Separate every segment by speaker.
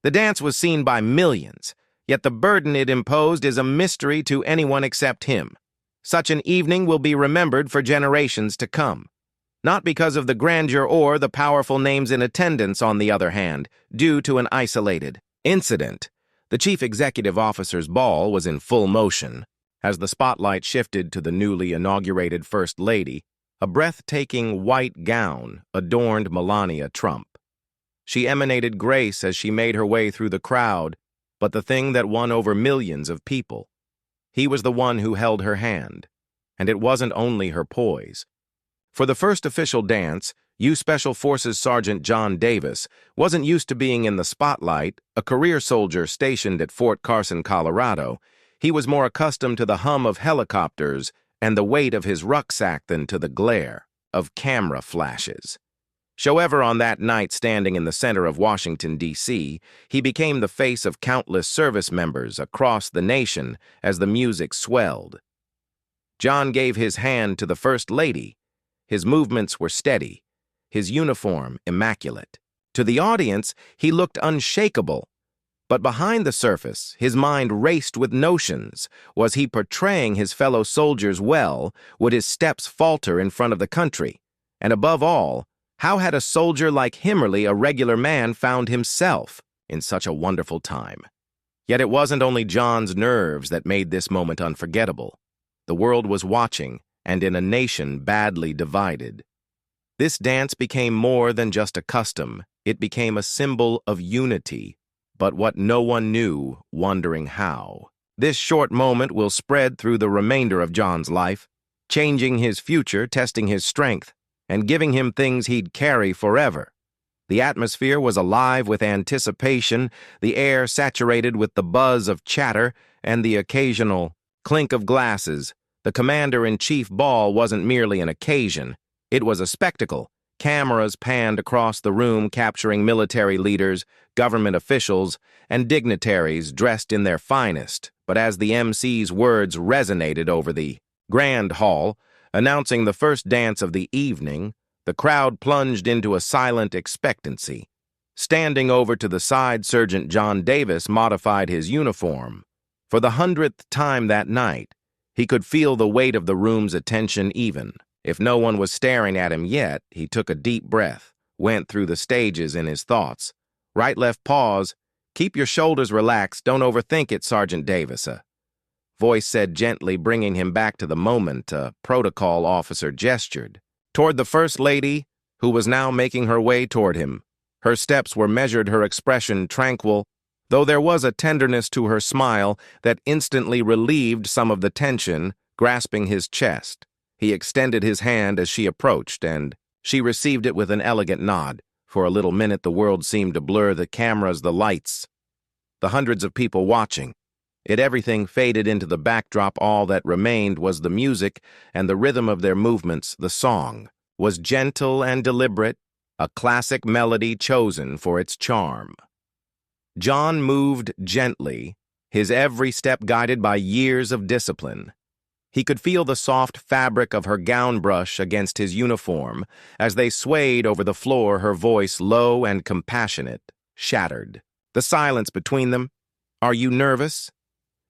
Speaker 1: The dance was seen by millions, yet the burden it imposed is a mystery to anyone except him. Such an evening will be remembered for generations to come. Not because of the grandeur or the powerful names in attendance, on the other hand, due to an isolated incident. The chief executive officer's ball was in full motion. As the spotlight shifted to the newly inaugurated First Lady, a breathtaking white gown adorned Melania Trump. She emanated grace as she made her way through the crowd, but the thing that won over millions of people, he was the one who held her hand, and it wasn't only her poise. For the first official dance, U.S. Special Forces Sergeant John Davis wasn't used to being in the spotlight, a career soldier stationed at Fort Carson, Colorado. He was more accustomed to the hum of helicopters and the weight of his rucksack than to the glare of camera flashes. However, on that night, standing in the center of Washington, D.C., he became the face of countless service members across the nation as the music swelled. John gave his hand to the First Lady. His movements were steady, his uniform immaculate. To the audience, he looked unshakable. But behind the surface, his mind raced with notions. Was he portraying his fellow soldiers well? Would his steps falter in front of the country? And above all, how had a soldier like Himmerly, a regular man, found himself in such a wonderful time? Yet it wasn't only John's nerves that made this moment unforgettable. The world was watching, and in a nation badly divided. This dance became more than just a custom. It became a symbol of unity, but what no one knew, wondering how. This short moment will spread through the remainder of John's life, changing his future, testing his strength, and giving him things he'd carry forever. The atmosphere was alive with anticipation, the air saturated with the buzz of chatter and the occasional clink of glasses. The commander-in-chief ball wasn't merely an occasion. It was a spectacle. Cameras panned across the room, capturing military leaders, government officials, and dignitaries dressed in their finest. But as the MC's words resonated over the grand hall, announcing the first dance of the evening, the crowd plunged into a silent expectancy. Standing over to the side, Sergeant John Davis modified his uniform. For the 100th time that night, he could feel the weight of the room's attention even. If no one was staring at him yet, he took a deep breath, went through the stages in his thoughts. Right, left, pause. Keep your shoulders relaxed. Don't overthink it, Sergeant Davis. A voice said gently, bringing him back to the moment. A protocol officer gestured toward the First Lady, who was now making her way toward him. Her steps were measured, her expression tranquil, though there was a tenderness to her smile that instantly relieved some of the tension, grasping his chest. He extended his hand as she approached, and she received it with an elegant nod. For a little minute, the world seemed to blur, the cameras, the lights, the hundreds of people watching. Everything faded into the backdrop. All that remained was the music and the rhythm of their movements. The song was gentle and deliberate, a classic melody chosen for its charm. John moved gently, his every step guided by years of discipline. He could feel the soft fabric of her gown brush against his uniform. As they swayed over the floor, her voice, low and compassionate, shattered the silence between them. "Are you nervous?"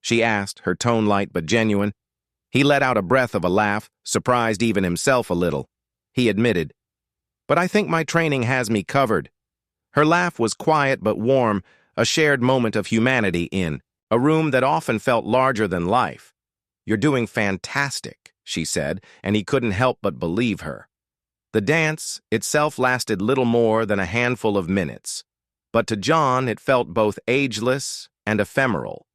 Speaker 1: she asked, her tone light but genuine. He let out a breath of a laugh, surprised even himself a little. He admitted, "But I think my training has me covered." Her laugh was quiet but warm, a shared moment of humanity in a room that often felt larger than life. "You're doing fantastic," she said, and he couldn't help but believe her. The dance itself lasted little more than a handful of minutes, but to John it felt both ageless and ephemeral.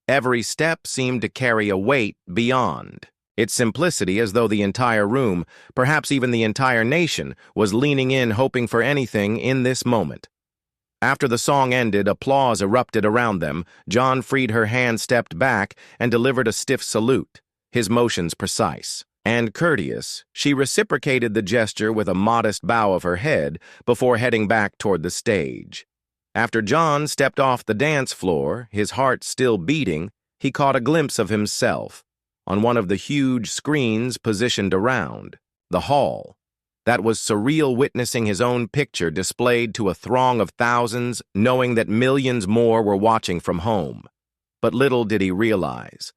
Speaker 1: Every step seemed to carry a weight beyond its simplicity, as though the entire room, perhaps even the entire nation, was leaning in, hoping for anything in this moment. After the song ended, applause erupted around them. John freed her hand, stepped back, and delivered a stiff salute, his motions precise and courteous. She reciprocated the gesture with a modest bow of her head before heading back toward the stage. After John stepped off the dance floor, his heart still beating, he caught a glimpse of himself on one of the huge screens positioned around the hall. That was surreal, witnessing his own picture displayed to a throng of thousands, knowing that millions more were watching from home. But little did he realize,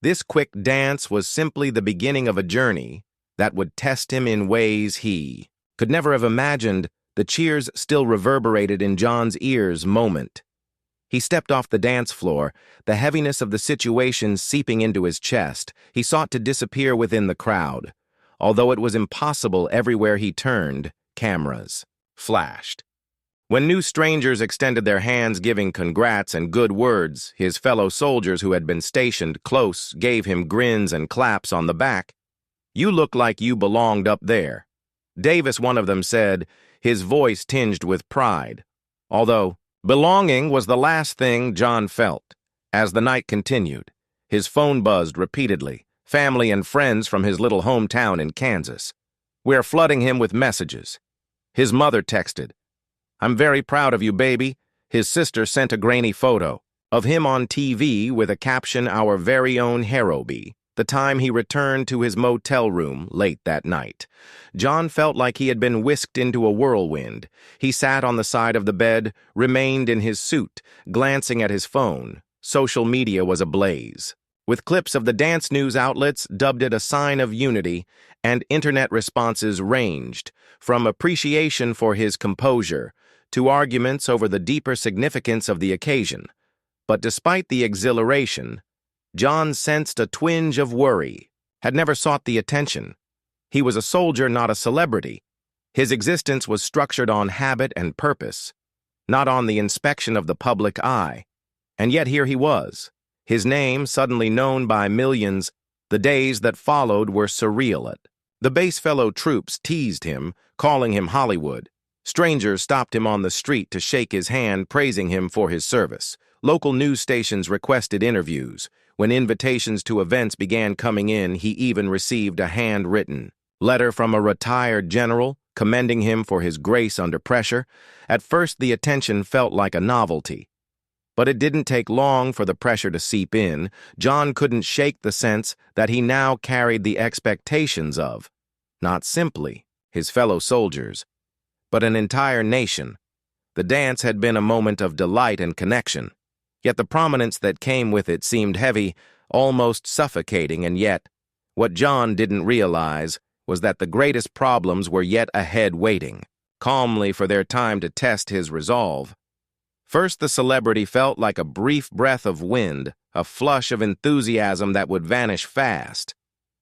Speaker 1: this quick dance was simply the beginning of a journey that would test him in ways he could never have imagined. The cheers still reverberated in John's ears moment. He stepped off the dance floor, the heaviness of the situation seeping into his chest. He sought to disappear within the crowd. Although it was impossible, everywhere he turned, cameras flashed. When new strangers extended their hands giving congrats and good words, his fellow soldiers who had been stationed close gave him grins and claps on the back. "You look like you belonged up there," Davis, one of them, said, his voice tinged with pride. Although belonging was the last thing John felt. As the night continued, his phone buzzed repeatedly. Family and friends from his little hometown in Kansas were flooding him with messages. His mother texted, "I'm very proud of you, baby." His sister sent a grainy photo of him on TV with a caption, "Our very own Harrowby." The time he returned to his motel room late that night, John felt like he had been whisked into a whirlwind. He sat on the side of the bed, remained in his suit, glancing at his phone. Social media was ablaze, with clips of the dance news outlets dubbed it a sign of unity, and internet responses ranged from appreciation for his composure to arguments over the deeper significance of the occasion. But despite the exhilaration, John sensed a twinge of worry, had never sought the attention. He was a soldier, not a celebrity. His existence was structured on habit and purpose, not on the inspection of the public eye. And yet here he was, his name suddenly known by millions. The days that followed were surreal. The base fellow troops teased him, calling him Hollywood. Strangers stopped him on the street to shake his hand, praising him for his service. Local news stations requested interviews. When invitations to events began coming in, he even received a handwritten letter from a retired general commending him for his grace under pressure. At first, the attention felt like a novelty. But it didn't take long for the pressure to seep in. John couldn't shake the sense that he now carried the expectations of, not simply his fellow soldiers, but an entire nation. The dance had been a moment of delight and connection. Yet the prominence that came with it seemed heavy, almost suffocating, and yet, what John didn't realize was that the greatest problems were yet ahead, waiting calmly for their time to test his resolve. First, the celebrity felt like a brief breath of wind, a flush of enthusiasm that would vanish fast.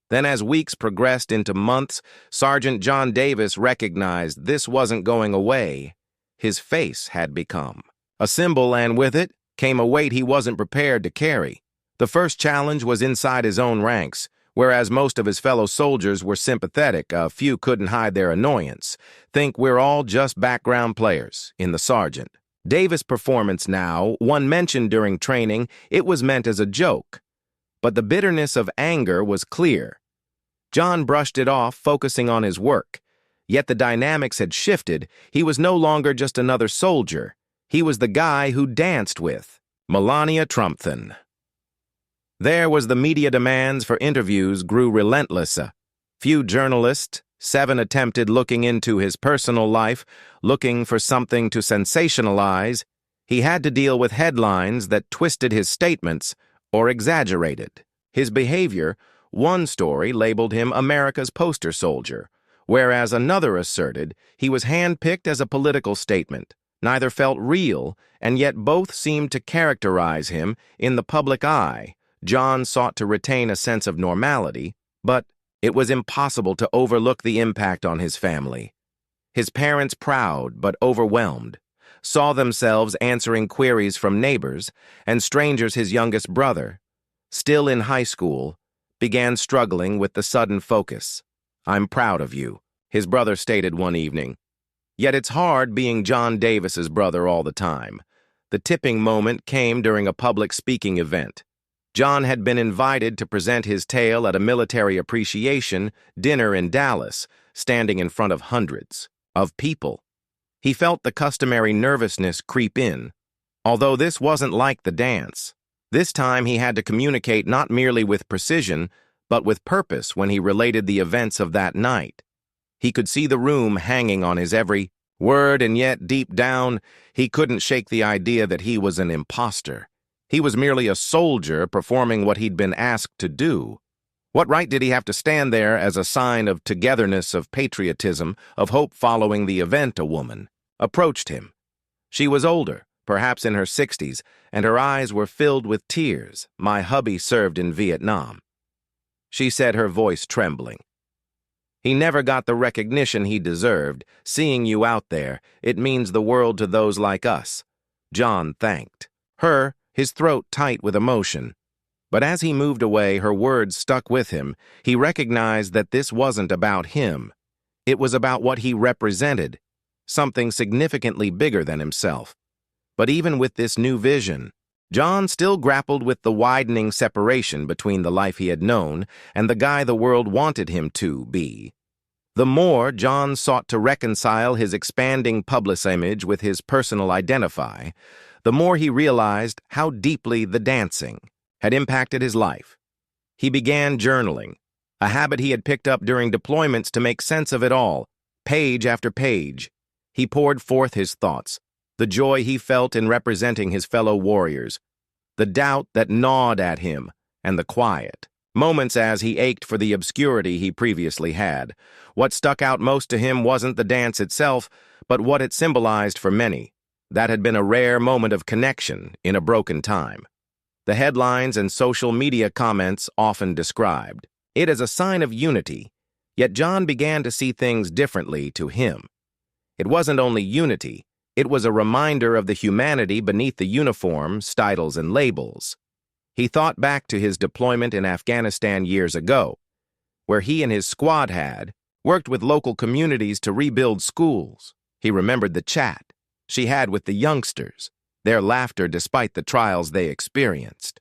Speaker 1: Then, as weeks progressed into months, Sergeant John Davis recognized this wasn't going away. His face had become a symbol, and with it came a weight he wasn't prepared to carry. The first challenge was inside his own ranks. Whereas most of his fellow soldiers were sympathetic, a few couldn't hide their annoyance. Think we're all just background players in the Sergeant Davis performance now, one mentioned during training, it was meant as a joke. But the bitterness of anger was clear. John brushed it off, focusing on his work. Yet the dynamics had shifted. He was no longer just another soldier. He was the guy who danced with Melania Trump. There was the media demands for interviews grew relentless. Few journalists, 7 attempted looking into his personal life, looking for something to sensationalize. He had to deal with headlines that twisted his statements or exaggerated his behavior. One story labeled him America's poster soldier, whereas another asserted he was handpicked as a political statement. Neither felt real, and yet both seemed to characterize him in the public eye. John sought to retain a sense of normality, but it was impossible to overlook the impact on his family. His parents, proud but overwhelmed, saw themselves answering queries from neighbors and strangers. His youngest brother, still in high school, began struggling with the sudden focus. "I'm proud of you," his brother stated one evening. Yet it's hard being John Davis's brother all the time. The tipping moment came during a public speaking event. John had been invited to present his tale at a military appreciation dinner in Dallas, standing in front of hundreds of people. He felt the customary nervousness creep in. Although this wasn't like the dance, this time he had to communicate not merely with precision, but with purpose when he related the events of that night. He could see the room hanging on his every word, and yet, deep down, he couldn't shake the idea that he was an imposter. He was merely a soldier performing what he'd been asked to do. What right did he have to stand there as a sign of togetherness, of patriotism, of hope following the event? A woman approached him. She was older, perhaps in her 60s, and her eyes were filled with tears. "My hubby served in Vietnam," she said, her voice trembling. "He never got the recognition he deserved. Seeing you out there, it means the world to those like us." John thanked her, his throat tight with emotion. But as he moved away, her words stuck with him. He recognized that this wasn't about him. It was about what he represented, something significantly bigger than himself. But even with this new vision, John still grappled with the widening separation between the life he had known and the guy the world wanted him to be. The more John sought to reconcile his expanding public image with his personal identify, the more he realized how deeply the dancing had impacted his life. He began journaling, a habit he had picked up during deployments to make sense of it all. Page after page, he poured forth his thoughts, the joy he felt in representing his fellow warriors, the doubt that gnawed at him, and the quiet moments as he ached for the obscurity he previously had. What stuck out most to him wasn't the dance itself, but what it symbolized for many. That had been a rare moment of connection in a broken time. The headlines and social media comments often described it as a sign of unity, yet John began to see things differently to him. It wasn't only unity, it was a reminder of the humanity beneath the uniforms, titles, and labels. He thought back to his deployment in Afghanistan years ago, where he and his squad had worked with local communities to rebuild schools. He remembered the chat she had with the youngsters, their laughter despite the trials they experienced.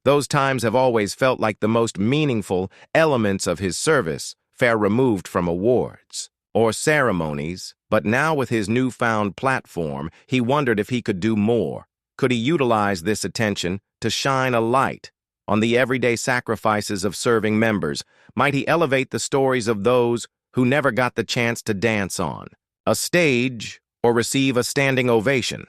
Speaker 1: Those times have always felt like the most meaningful elements of his service, far removed from awards or ceremonies. But now with his newfound platform, he wondered if he could do more. Could he utilize this attention to shine a light on the everyday sacrifices of serving members? Might he elevate the stories of those who never got the chance to dance on a stage or receive a standing ovation?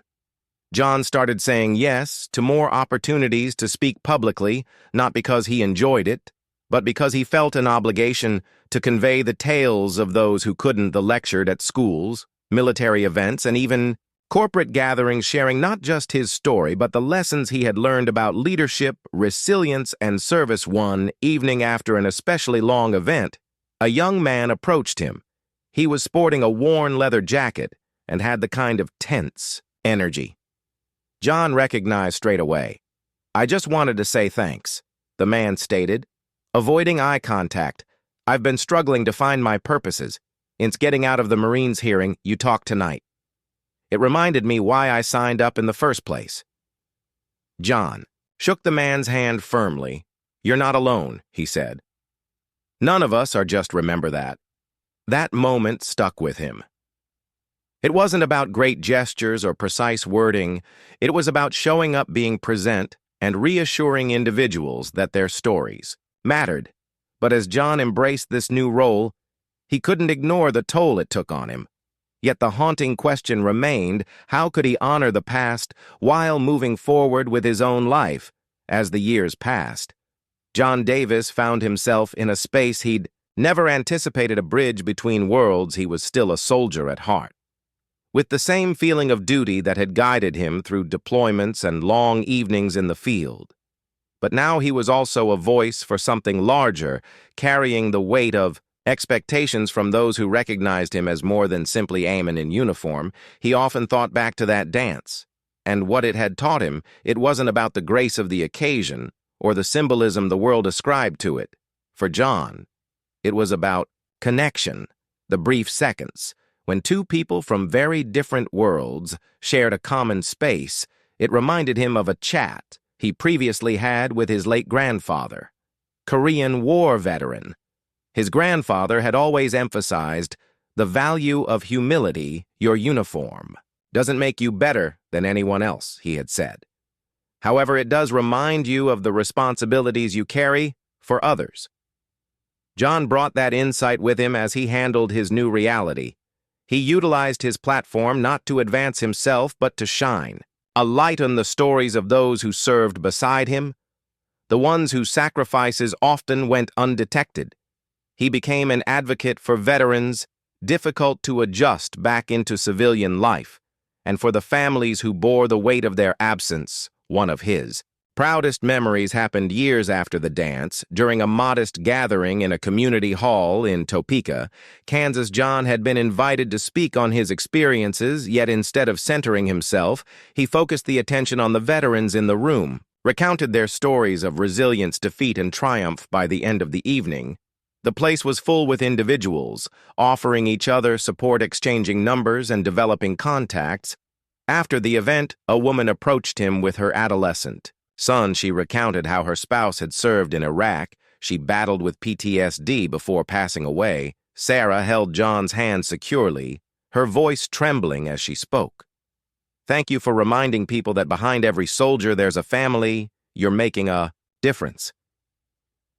Speaker 1: John started saying yes to more opportunities to speak publicly, not because he enjoyed it, but because he felt an obligation to convey the tales of those who couldn't. The lectured at schools, military events, and even corporate gatherings, sharing not just his story, but the lessons he had learned about leadership, resilience, and service. One evening after an especially long event, a young man approached him. He was sporting a worn leather jacket and had the kind of tense energy John recognized straight away. "I just wanted to say thanks," the man stated, avoiding eye contact. "I've been struggling to find my purposes. It's getting out of the Marines hearing you talked tonight. It reminded me why I signed up in the first place." John shook the man's hand firmly. "You're not alone," he said. "None of us are. Just remember that." That moment stuck with him. It wasn't about great gestures or precise wording. It was about showing up, being present, and reassuring individuals that their stories mattered. But as John embraced this new role, he couldn't ignore the toll it took on him. Yet the haunting question remained, how could he honor the past while moving forward with his own life? As the years passed, John Davis found himself in a space he'd never anticipated, a bridge between worlds. He was still a soldier at heart, with the same feeling of duty that had guided him through deployments and long evenings in the field. But now he was also a voice for something larger, carrying the weight of expectations from those who recognized him as more than simply airman in uniform. He often thought back to that dance, and what it had taught him. It wasn't about the grace of the occasion or the symbolism the world ascribed to it. For John, it was about connection, the brief seconds when two people from very different worlds shared a common space. It reminded him of a chat he previously had with his late grandfather, Korean War veteran. His grandfather had always emphasized the value of humility. "Your uniform doesn't make you better than anyone else," he had said. "However, it does remind you of the responsibilities you carry for others." John brought that insight with him as he handled his new reality. He utilized his platform not to advance himself but to shine a light on the stories of those who served beside him, the ones whose sacrifices often went undetected. He became an advocate for veterans difficult to adjust back into civilian life, and for the families who bore the weight of their absence, one of his proudest memories happened years after the dance. During a modest gathering in a community hall in Topeka, Kansas, John had been invited to speak on his experiences, yet instead of centering himself, he focused the attention on the veterans in the room, recounted their stories of resilience, defeat, and triumph. By the end of the evening, the place was full with individuals, offering each other support, exchanging numbers, and developing contacts. After the event, a woman approached him with her adolescent son. She recounted how her spouse had served in Iraq. She battled with PTSD before passing away. Sarah held John's hand securely, her voice trembling as she spoke. "Thank you for reminding people that behind every soldier there's a family. You're making a difference."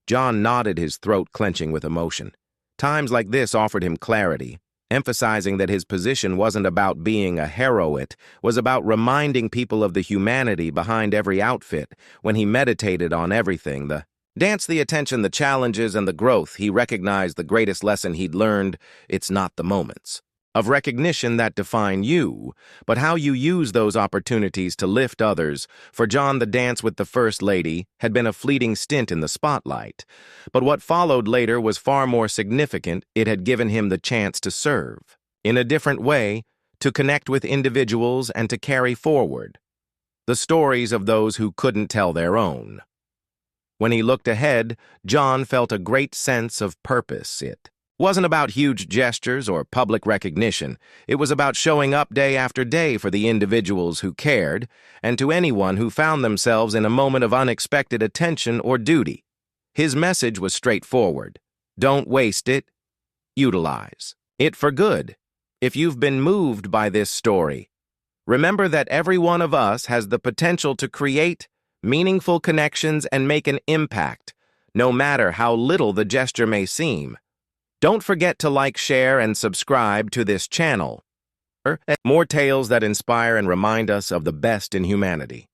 Speaker 1: John nodded, his throat clenching with emotion. Times like this offered him clarity, emphasizing that his position wasn't about being a hero, it was about reminding people of the humanity behind every outfit. When he meditated on everything, the dance, the attention, the challenges, and the growth, he recognized the greatest lesson he'd learned: it's not the moments of recognition that define you, but how you use those opportunities to lift others. For John, the dance with the First Lady had been a fleeting stint in the spotlight, but what followed later was far more significant. It had given him the chance to serve in a different way, to connect with individuals, and to carry forward the stories of those who couldn't tell their own. When he looked ahead, John felt a great sense of purpose. It wasn't about huge gestures or public recognition. It was about showing up day after day for the individuals who cared, and to anyone who found themselves in a moment of unexpected attention or duty. His message was straightforward: don't waste it, utilize it for good. If you've been moved by this story, remember that every one of us has the potential to create meaningful connections and make an impact, no matter how little the gesture may seem. Don't forget to like, share, and subscribe to this channel. More tales that inspire and remind us of the best in humanity.